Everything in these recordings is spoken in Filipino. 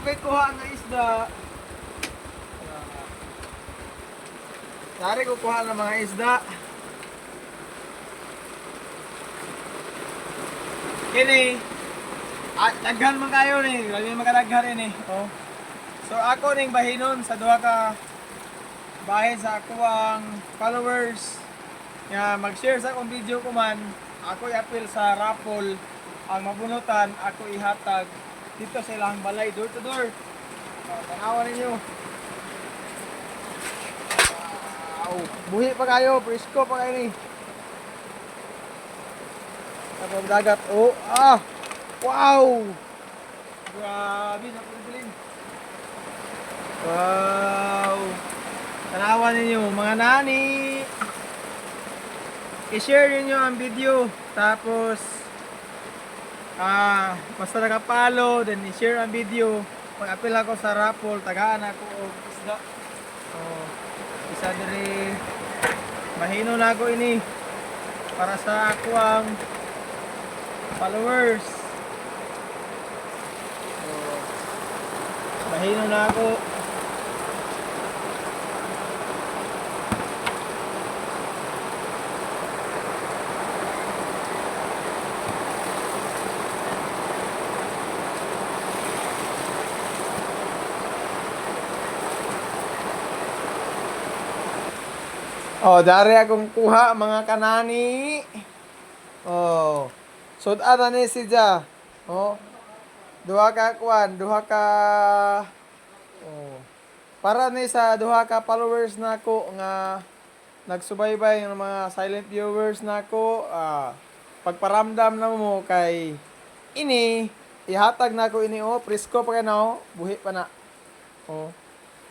ako'y kuha ng isda. Dari ko kuha ng mga isda. Kini, daghan man kayo ni, lagi makadaghan rin oh. So ako ning bahinon sa duha ka bahin sa ako ang followers nga mag-share sa akong video ko man, ako i-appeal sa raffle ang mabunutan, ako ihatag dito sa ilang balay, door to door. Tanawan ninyo. Wow, buhi pa kayo, presko pa kayo ni. Tapos dagat, oh, wow! Grabe, napiling. Wow! Tanawan ninyo, mga nani! I-share ninyo ang video, tapos basta nakapalo, then i-share ang video. Mag-appeal ako sa raffle, tagaan ako og isda. Oh, isa diri mahino na ako ini para sa ako ang followers. Oh, mahino na ako. Oh, dari akong kuha mga kanani. Oh. Sud-ana ni siya. Oh. Duha ka kuan, duha ka oh. Para ni sa duha ka followers nako nga nagsubaybay ng mga silent viewers nako, pagparamdam na mo kay ini ihatag nako ini oh, presko pa kay na oh, buhi pa na. Oh.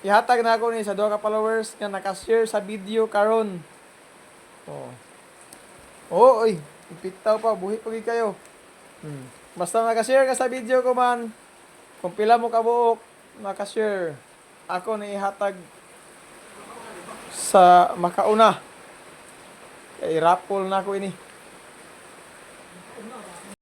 Ihatag na ako ni sa duha ka followers nga naka-share sa video karon. Oh. Oh, oy, ipitaw pa, buhi pa gid kayo. Basta naka-share ka sa video ko man, kung pila mo kabuok naka-share, ako ni ihatag sa makauna. Kay raffle na ako ini.